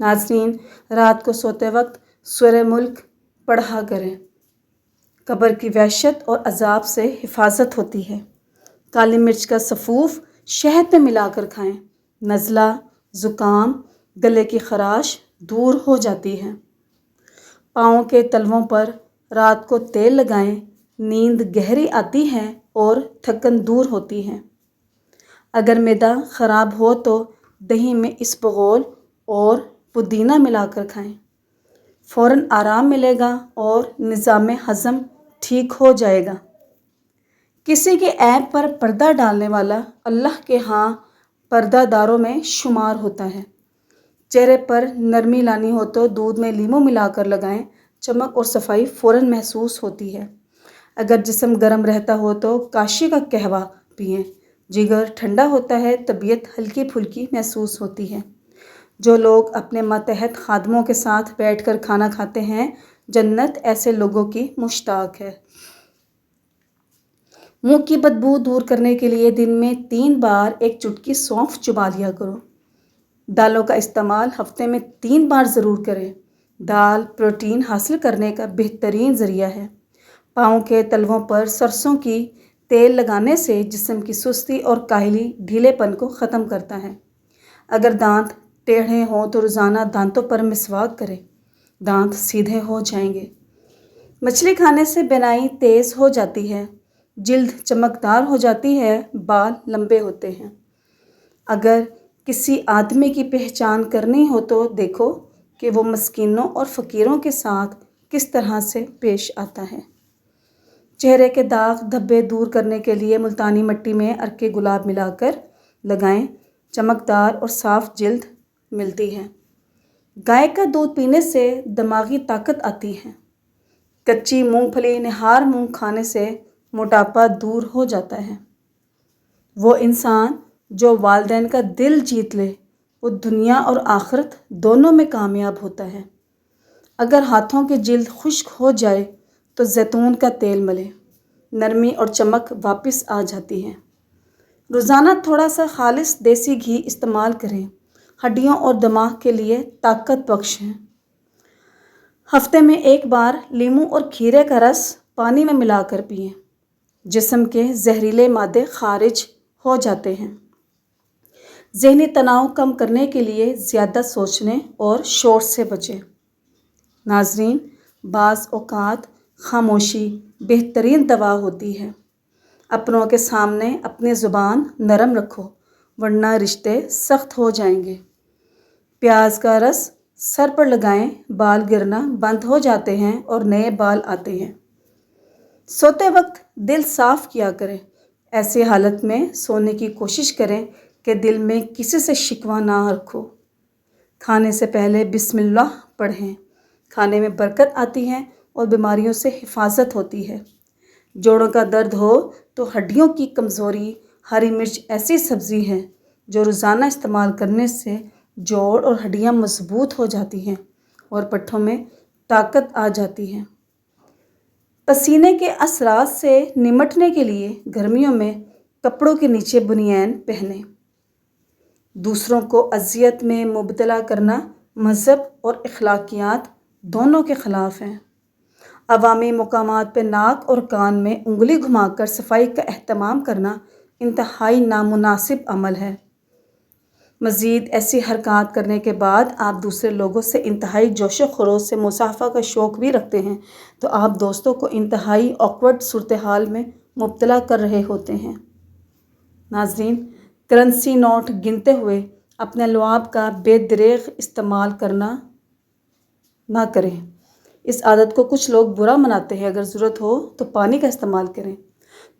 ناظرین، رات کو سوتے وقت سورہ ملک پڑھا کریں۔ قبر کی وحشت اور عذاب سے حفاظت ہوتی ہے۔ کالی مرچ کا سفوف شہد میں ملا کر کھائیں۔ نزلہ، زکام، گلے کی خراش دور ہو جاتی ہے۔ پاؤں کے تلووں پر رات کو تیل لگائیں، نیند گہری آتی ہے اور تھکن دور ہوتی ہے۔ اگر معدہ خراب ہو تو دہی میں اسبغول اور پودینہ ملا کر کھائیں۔ فوراً آرام ملے گا اور نظام ہضم ٹھیک ہو جائے گا۔ کسی کے عیب پر پردہ ڈالنے والا اللہ کے ہاں پردہ داروں میں شمار ہوتا ہے۔ چہرے پر نرمی لانی ہو تو دودھ میں لیموں ملا کر لگائیں، چمک اور صفائی فوراً محسوس ہوتی ہے۔ اگر جسم گرم رہتا ہو تو کاشی کا قہوہ پئیں، جگر ٹھنڈا ہوتا ہے، طبیعت ہلکی پھلکی محسوس ہوتی ہے۔ جو لوگ اپنے ماتحت خادموں کے ساتھ بیٹھ کر کھانا کھاتے ہیں، جنت ایسے لوگوں کی مشتاق ہے۔ منہ کی بدبو دور کرنے کے لیے دن میں 3 بار ایک چٹکی سونف چبا لیا کرو۔ دالوں کا استعمال ہفتے میں 3 بار ضرور کریں۔ دال پروٹین حاصل کرنے کا بہترین ذریعہ ہے۔ پاؤں کے تلووں پر سرسوں کی تیل لگانے سے جسم کی سستی اور کاہلی ڈھیلے پن کو ختم کرتا ہے۔ اگر دانت ٹیڑھے ہوں تو روزانہ دانتوں پر مسواک کریں، دانت سیدھے ہو جائیں گے۔ مچھلی کھانے سے بینائی تیز ہو جاتی ہے، جلد چمکدار ہو جاتی ہے، بال لمبے ہوتے ہیں۔ اگر کسی آدمی کی پہچان کرنی ہو تو دیکھو کہ وہ مسکینوں اور فقیروں کے ساتھ کس طرح سے پیش آتا ہے۔ چہرے کے داغ دھبے دور کرنے کے لیے ملتانی مٹی میں عرق گلاب ملا کر لگائیں، چمکدار اور صاف جلد ملتی ہے۔ گائے کا دودھ پینے سے دماغی طاقت آتی ہے۔ کچی مونگ پھلی نہار مونگ کھانے سے موٹاپا دور ہو جاتا ہے۔ وہ انسان جو والدین کا دل جیت لے وہ دنیا اور آخرت دونوں میں کامیاب ہوتا ہے۔ اگر ہاتھوں کی جلد خشک ہو جائے تو زیتون کا تیل ملیں، نرمی اور چمک واپس آ جاتی ہے۔ روزانہ تھوڑا سا خالص دیسی گھی استعمال کریں، ہڈیوں اور دماغ کے لیے طاقت بخش ہیں۔ ہفتے میں 1 بار لیموں اور کھیرے کا رس پانی میں ملا کر پئیں، جسم کے زہریلے مادے خارج ہو جاتے ہیں۔ ذہنی تناؤ کم کرنے کے لیے زیادہ سوچنے اور شور سے بچیں۔ ناظرین، بعض اوقات خاموشی بہترین دوا ہوتی ہے۔ اپنوں کے سامنے اپنی زبان نرم رکھو ورنہ رشتے سخت ہو جائیں گے۔ پیاز کا رس سر پر لگائیں، بال گرنا بند ہو جاتے ہیں اور نئے بال آتے ہیں۔ سوتے وقت دل صاف کیا کریں، ایسی حالت میں سونے کی کوشش کریں کہ دل میں کسی سے شکوہ نہ رکھو۔ کھانے سے پہلے بسم اللہ پڑھیں، کھانے میں برکت آتی ہے اور بیماریوں سے حفاظت ہوتی ہے۔ جوڑوں کا درد ہو تو ہڈیوں کی کمزوری، ہری مرچ ایسی سبزی ہے جو روزانہ استعمال کرنے سے جوڑ اور ہڈیاں مضبوط ہو جاتی ہیں اور پٹھوں میں طاقت آ جاتی ہے۔ پسینے کے اثرات سے نمٹنے کے لیے گرمیوں میں کپڑوں کے نیچے بنیان پہنیں۔ دوسروں کو اذیت میں مبتلا کرنا مذہب اور اخلاقیات دونوں کے خلاف ہیں۔ عوامی مقامات پہ ناک اور کان میں انگلی گھما کر صفائی کا اہتمام کرنا انتہائی نامناسب عمل ہے۔ مزید ایسی حرکات کرنے کے بعد آپ دوسرے لوگوں سے انتہائی جوش و خروش سے مصافحہ کا شوق بھی رکھتے ہیں تو آپ دوستوں کو انتہائی آکورڈ صورتحال میں مبتلا کر رہے ہوتے ہیں۔ ناظرین، کرنسی نوٹ گنتے ہوئے اپنے لعاب کا بے دریغ استعمال کرنا نہ کریں۔ اس عادت کو کچھ لوگ برا مناتے ہیں۔ اگر ضرورت ہو تو پانی کا استعمال کریں۔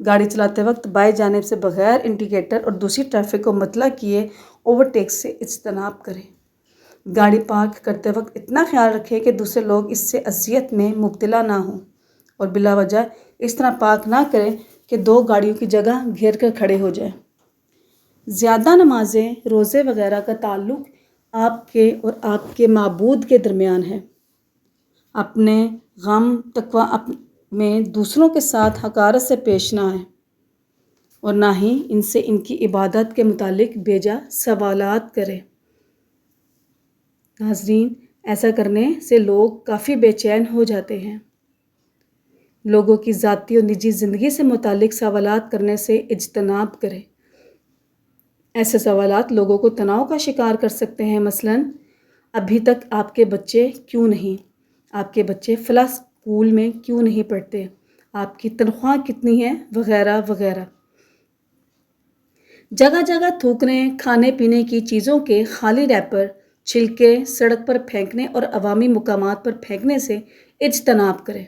گاڑی چلاتے وقت بائیں جانب سے بغیر انڈیکیٹر اور دوسری ٹریفک کو مطلع کیے اوورٹیک سے اجتناب کریں۔ گاڑی پارک کرتے وقت اتنا خیال رکھیں کہ دوسرے لوگ اس سے اذیت میں مبتلا نہ ہوں، اور بلا وجہ اس طرح پارک نہ کریں کہ 2 گاڑیوں کی جگہ گھیر کر کھڑے ہو جائیں۔ زیادہ نمازیں، روزے وغیرہ کا تعلق آپ کے اور آپ کے معبود کے درمیان ہے۔ اپنے غم تقویٰ میں دوسروں کے ساتھ حقارت سے پیش نہ آئیں اور نہ ہی ان سے ان کی عبادت کے متعلق بیجا سوالات کریں۔ ناظرین، ایسا کرنے سے لوگ کافی بے چین ہو جاتے ہیں۔ لوگوں کی ذاتی اور نجی زندگی سے متعلق سوالات کرنے سے اجتناب کریں۔ ایسے سوالات لوگوں کو تناؤ کا شکار کر سکتے ہیں، مثلاً ابھی تک آپ کے بچے کیوں نہیں؟ آپ کے بچے فلاں اسکول میں کیوں نہیں پڑھتے؟ آپ کی تنخواہ کتنی ہے؟ وغیرہ وغیرہ۔ جگہ جگہ تھوکنے، کھانے پینے کی چیزوں کے خالی ریپر، چھلکے سڑک پر پھینکنے اور عوامی مقامات پر پھینکنے سے اجتناب کریں۔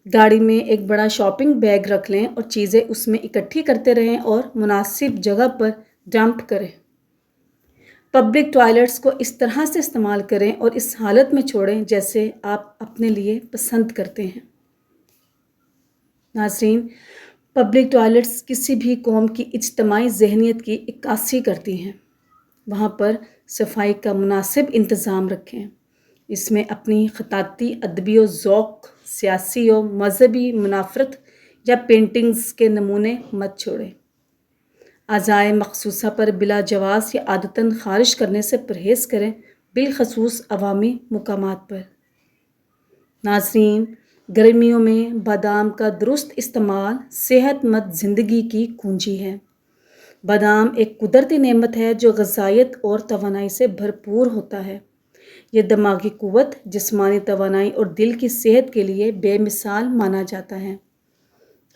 گاڑی میں ایک بڑا شاپنگ بیگ رکھ لیں اور چیزیں اس میں اکٹھی کرتے رہیں اور مناسب جگہ پر ڈمپ کریں۔ پبلک ٹوائلٹس کو اس طرح سے استعمال کریں اور اس حالت میں چھوڑیں جیسے آپ اپنے لیے پسند کرتے ہیں۔ ناظرین، پبلک ٹوائلٹس کسی بھی قوم کی اجتماعی ذہنیت کی عکاسی کرتی ہیں۔ وہاں پر صفائی کا مناسب انتظام رکھیں۔ اس میں اپنی خطاطی، ادبی و ذوق، سیاسی و مذہبی منافرت یا پینٹنگز کے نمونے مت چھوڑیں۔ اعضائے مخصوصہ پر بلا جواز یا عادتاً خارج کرنے سے پرہیز کریں، بالخصوص عوامی مقامات پر۔ ناظرین، گرمیوں میں بادام کا درست استعمال صحت مند زندگی کی کنجی ہے۔ بادام ایک قدرتی نعمت ہے جو غذائیت اور توانائی سے بھرپور ہوتا ہے۔ یہ دماغی قوت، جسمانی توانائی اور دل کی صحت کے لیے بے مثال مانا جاتا ہے۔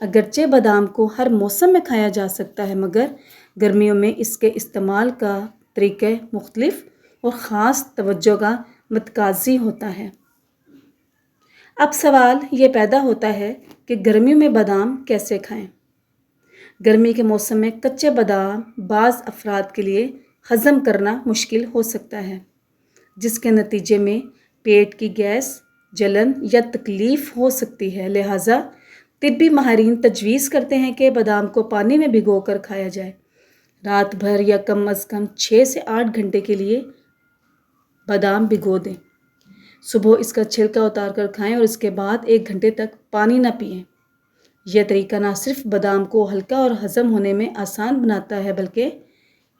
اگرچہ بادام کو ہر موسم میں کھایا جا سکتا ہے، مگر گرمیوں میں اس کے استعمال کا طریقہ مختلف اور خاص توجہ کا متقاضی ہوتا ہے۔ اب سوال یہ پیدا ہوتا ہے کہ گرمیوں میں بادام کیسے کھائیں؟ گرمی کے موسم میں کچے بادام بعض افراد کے لیے ہضم کرنا مشکل ہو سکتا ہے، جس کے نتیجے میں پیٹ کی گیس، جلن یا تکلیف ہو سکتی ہے۔ لہٰذا طبی ماہرین تجویز کرتے ہیں کہ بادام کو پانی میں بھگو کر کھایا جائے۔ رات بھر یا کم از کم 6 سے 8 گھنٹے کے لیے بادام بھگو دیں۔ صبح اس کا چھلکا اتار کر کھائیں اور اس کے بعد 1 گھنٹے تک پانی نہ پئیں۔ یہ طریقہ نہ صرف بادام کو ہلکا اور ہضم ہونے میں آسان بناتا ہے، بلکہ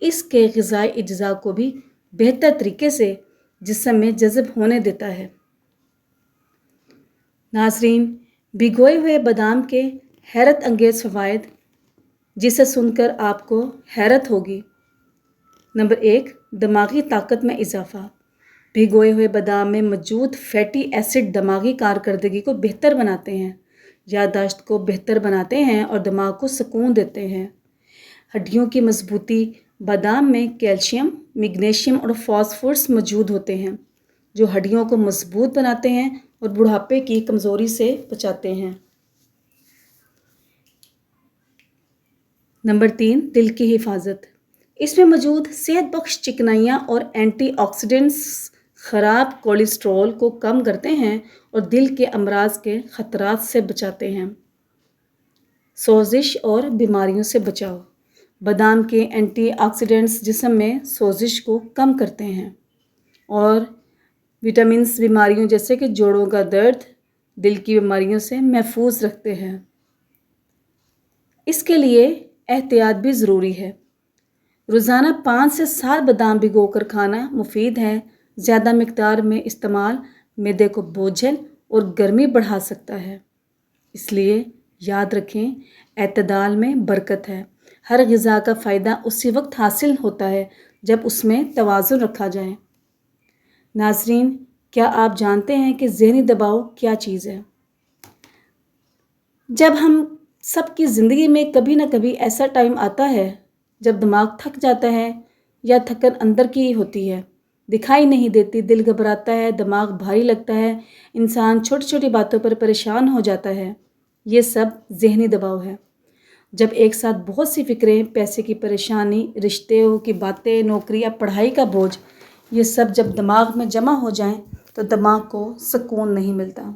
اس کے غذائی اجزاء کو بھی بہتر طریقے سے جسم میں جذب ہونے دیتا ہے۔ ناظرین، بھگوئے ہوئے بادام کے حیرت انگیز فوائد، جسے سن کر آپ کو حیرت ہوگی۔ نمبر 1، دماغی طاقت میں اضافہ۔ بھگوئے ہوئے بادام میں موجود فیٹی ایسڈ دماغی کارکردگی کو بہتر بناتے ہیں، یادداشت کو بہتر بناتے ہیں اور دماغ کو سکون دیتے ہیں۔ ہڈیوں کی مضبوطی۔ بادام میں کیلشیم، میگنیشیم اور فاسفورس موجود ہوتے ہیں، جو ہڈیوں کو مضبوط بناتے ہیں اور بڑھاپے کی کمزوری سے بچاتے ہیں۔ نمبر 3، دل کی حفاظت۔ اس میں موجود صحت بخش چکنائیاں اور اینٹی آکسیڈنٹس خراب کولیسٹرول کو کم کرتے ہیں اور دل کے امراض کے خطرات سے بچاتے ہیں۔ سوزش اور بیماریوں سے بچاؤ۔ بادام کے اینٹی آکسیڈنٹس جسم میں سوزش کو کم کرتے ہیں اور وٹامنس بیماریوں جیسے کہ جوڑوں کا درد، دل کی بیماریوں سے محفوظ رکھتے ہیں۔ اس کے لیے احتیاط بھی ضروری ہے۔ روزانہ 5 سے 7 بادام بھگو کر کھانا مفید ہے۔ زیادہ مقدار میں استعمال معدے کو بوجھل اور گرمی بڑھا سکتا ہے، اس لیے یاد رکھیں اعتدال میں برکت ہے۔ ہر غذا کا فائدہ اسی وقت حاصل ہوتا ہے جب اس میں توازن رکھا جائے۔ ناظرین، کیا آپ جانتے ہیں کہ ذہنی دباؤ کیا چیز ہے؟ جب ہم سب کی زندگی میں کبھی نہ کبھی ایسا ٹائم آتا ہے جب دماغ تھک جاتا ہے یا تھکن اندر کی ہوتی ہے، دکھائی نہیں دیتی، دل گھبراتا ہے، دماغ بھاری لگتا ہے، انسان چھوٹی چھوٹی باتوں پر پریشان ہو جاتا ہے۔ یہ سب ذہنی دباؤ ہے۔ جب ایک ساتھ بہت سی فکریں، پیسے کی پریشانی، رشتوں کی باتیں، نوکری یا پڑھائی کا بوجھ، یہ سب جب دماغ میں جمع ہو جائیں تو دماغ کو سکون نہیں ملتا۔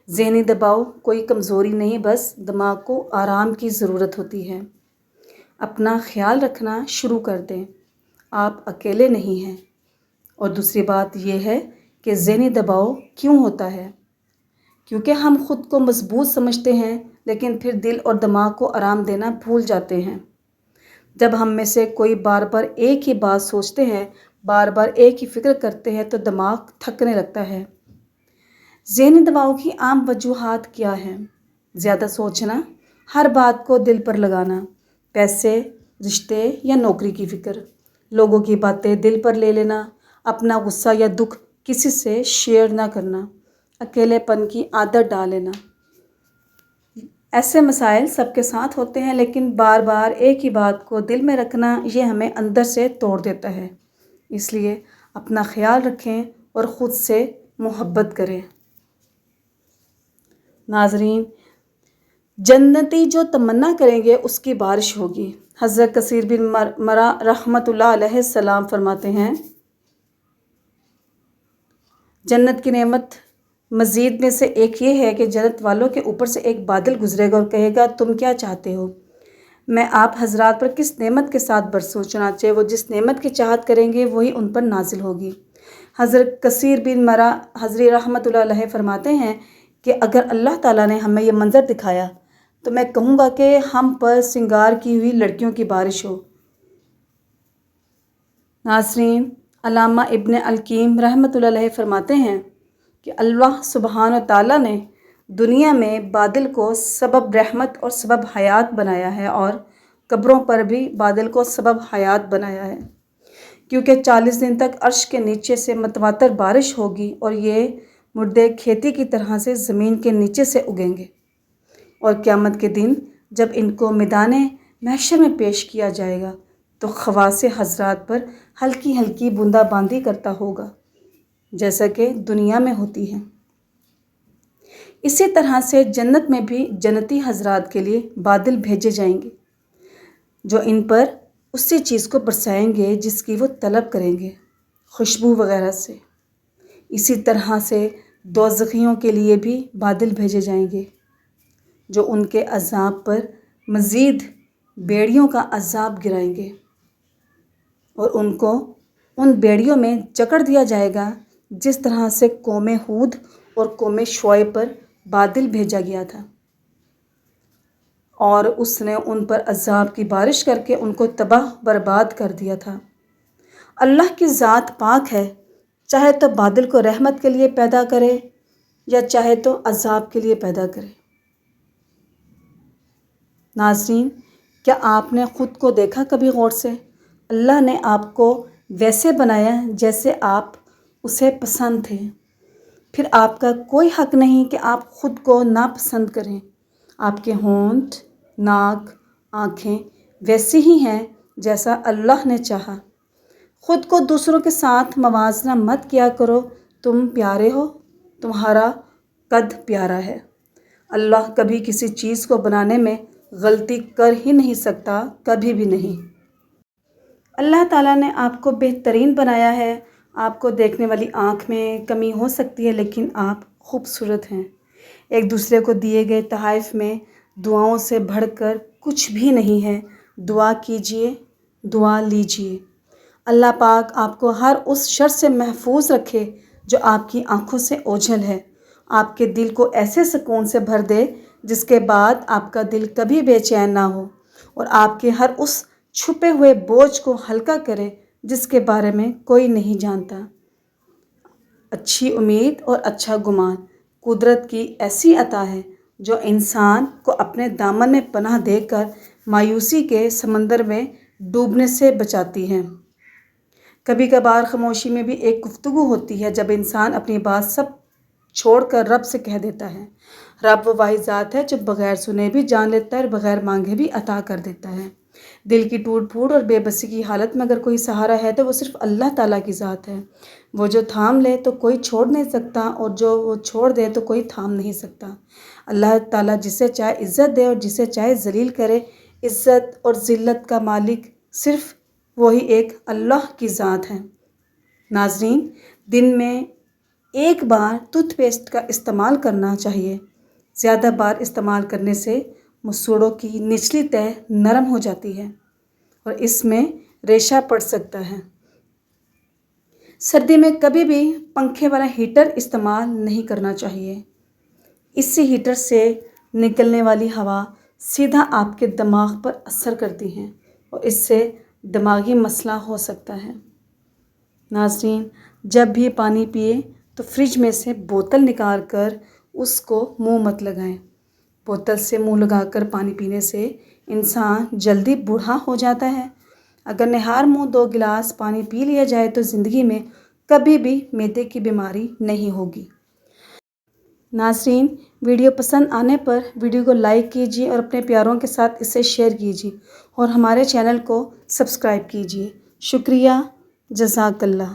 ذہنی دباؤ کوئی کمزوری نہیں، بس دماغ کو آرام کی ضرورت ہوتی ہے۔ اپنا خیال رکھنا شروع کر دیں، آپ اکیلے نہیں ہیں۔ اور دوسری بات یہ ہے کہ ذہنی دباؤ کیوں ہوتا ہے؟ کیونکہ ہم خود کو مضبوط سمجھتے ہیں، لیکن پھر دل اور دماغ کو آرام دینا بھول جاتے ہیں۔ جب ہم میں سے کوئی بار بار ایک ہی بات سوچتے ہیں، بار بار ایک ہی فکر کرتے ہیں تو دماغ تھکنے لگتا ہے۔ ذہنی دباؤ کی عام وجوہات کیا ہیں؟ زیادہ سوچنا، ہر بات کو دل پر لگانا، پیسے، رشتے یا نوکری کی فکر، لوگوں کی باتیں دل پر لے لینا، اپنا غصہ یا دکھ کسی سے شیئر نہ کرنا، اکیلے پن کی عادت ڈال لینا۔ ایسے مسائل سب کے ساتھ ہوتے ہیں، لیکن بار بار ایک ہی بات کو دل میں رکھنا یہ ہمیں اندر سے توڑ دیتا ہے۔ اس لیے اپنا خیال رکھیں اور خود سے محبت کریں۔ ناظرین، جنتی جو تمنا کریں گے اس کی بارش ہوگی۔ حضرت کثیر بن مرہ رحمۃ اللہ علیہ السلام فرماتے ہیں، جنت کی نعمت مزید میں سے ایک یہ ہے کہ جنت والوں کے اوپر سے ایک بادل گزرے گا اور کہے گا تم کیا چاہتے ہو، میں آپ حضرات پر کس نعمت کے ساتھ برسوں، چنانچہ وہ جس نعمت کی چاہت کریں گے وہی ان پر نازل ہوگی۔ حضرت کثیر بن مرہ حضری رحمۃ اللہ علیہ فرماتے ہیں کہ اگر اللہ تعالیٰ نے ہمیں یہ منظر دکھایا تو میں کہوں گا کہ ہم پر سنگار کی ہوئی لڑکیوں کی بارش ہو۔ ناظرین، علامہ ابن القیم رحمۃ اللہ علیہ فرماتے ہیں کہ اللہ سبحانہ و تعالیٰ نے دنیا میں بادل کو سبب رحمت اور سبب حیات بنایا ہے، اور قبروں پر بھی بادل کو سبب حیات بنایا ہے، کیونکہ 40 دن تک عرش کے نیچے سے متواتر بارش ہوگی اور یہ مردے کھیتی کی طرح سے زمین کے نیچے سے اگیں گے، اور قیامت کے دن جب ان کو میدان محشر میں پیش کیا جائے گا تو خواص حضرات پر ہلکی ہلکی بوندا باندی کرتا ہوگا، جیسا کہ دنیا میں ہوتی ہے۔ اسی طرح سے جنت میں بھی جنتی حضرات کے لیے بادل بھیجے جائیں گے جو ان پر اسی چیز کو برسائیں گے جس کی وہ طلب کریں گے، خوشبو وغیرہ سے۔ اسی طرح سے دوزخیوں کے لیے بھی بادل بھیجے جائیں گے جو ان کے عذاب پر مزید بیڑیوں کا عذاب گرائیں گے، اور ان کو ان بیڑیوں میں جکڑ دیا جائے گا جس طرح سے قوم ہود اور قوم شعیب پر بادل بھیجا گیا تھا، اور اس نے ان پر عذاب کی بارش کر کے ان کو تباہ برباد کر دیا تھا۔ اللہ کی ذات پاک ہے، چاہے تو بادل کو رحمت کے لیے پیدا کرے یا چاہے تو عذاب کے لیے پیدا کرے۔ ناظرین، کیا آپ نے خود کو دیکھا کبھی غور سے؟ اللہ نے آپ کو ویسے بنایا جیسے آپ اسے پسند تھے، پھر آپ کا کوئی حق نہیں کہ آپ خود کو ناپسند کریں۔ آپ کے ہونٹ، ناک، آنکھیں ویسی ہی ہیں جیسا اللہ نے چاہا۔ خود کو دوسروں کے ساتھ موازنہ مت کیا کرو، تم پیارے ہو، تمہارا قد پیارا ہے۔ اللہ کبھی کسی چیز کو بنانے میں غلطی کر ہی نہیں سکتا، کبھی بھی نہیں۔ اللہ تعالیٰ نے آپ کو بہترین بنایا ہے۔ آپ کو دیکھنے والی آنکھ میں کمی ہو سکتی ہے، لیکن آپ خوبصورت ہیں۔ ایک دوسرے کو دیے گئے تحائف میں دعاؤں سے بڑھ کر کچھ بھی نہیں ہے۔ دعا کیجیے، دعا لیجیے۔ اللہ پاک آپ کو ہر اس شر سے محفوظ رکھے جو آپ کی آنکھوں سے اوجھل ہے، آپ کے دل کو ایسے سکون سے بھر دے جس کے بعد آپ کا دل کبھی بے چین نہ ہو، اور آپ کے ہر اس چھپے ہوئے بوجھ کو ہلکا کرے جس کے بارے میں کوئی نہیں جانتا۔ اچھی امید اور اچھا گمان قدرت کی ایسی عطا ہے جو انسان کو اپنے دامن میں پناہ دے کر مایوسی کے سمندر میں ڈوبنے سے بچاتی ہے۔ کبھی کبھار خاموشی میں بھی ایک گفتگو ہوتی ہے جب انسان اپنی بات سب چھوڑ کر رب سے کہہ دیتا ہے۔ رب وہ واحد ذات ہے جو بغیر سنے بھی جان لیتا ہے اور بغیر مانگے بھی عطا کر دیتا ہے۔ دل کی ٹوٹ پھوٹ اور بے بسی کی حالت میں اگر کوئی سہارا ہے تو وہ صرف اللہ تعالیٰ کی ذات ہے۔ وہ جو تھام لے تو کوئی چھوڑ نہیں سکتا، اور جو وہ چھوڑ دے تو کوئی تھام نہیں سکتا۔ اللہ تعالیٰ جسے چاہے عزت دے اور جسے چاہے ذلیل کرے۔ عزت اور ذلت کا مالک صرف وہی ایک اللہ کی ذات ہے۔ ناظرین، دن میں ایک بار ٹوتھ پیسٹ کا استعمال کرنا چاہیے۔ زیادہ بار استعمال کرنے سے مسوڑوں کی نچلی تہہ نرم ہو جاتی ہے اور اس میں ریشہ پڑ سکتا ہے۔ سردی میں کبھی بھی پنکھے والا ہیٹر استعمال نہیں کرنا چاہیے۔ اس سے ہیٹر سے نکلنے والی ہوا سیدھا آپ کے دماغ پر اثر کرتی ہے اور اس سے دماغی مسئلہ ہو سکتا ہے۔ ناظرین، جب بھی پانی پیے تو فریج میں سے بوتل نکال کر اس کو منہ مت لگائیں۔ بوتل سے منہ لگا کر پانی پینے سے انسان جلدی بوڑھا ہو جاتا ہے۔ اگر نہار منہ 2 گلاس پانی پی لیا جائے تو زندگی میں کبھی بھی معدے کی بیماری نہیں ہوگی۔ ناظرین، ویڈیو پسند آنے پر ویڈیو کو لائک کیجیے اور اپنے پیاروں کے ساتھ اسے شیئر کیجیے اور ہمارے چینل کو سبسکرائب کیجیے۔ شکریہ، جزاک اللہ۔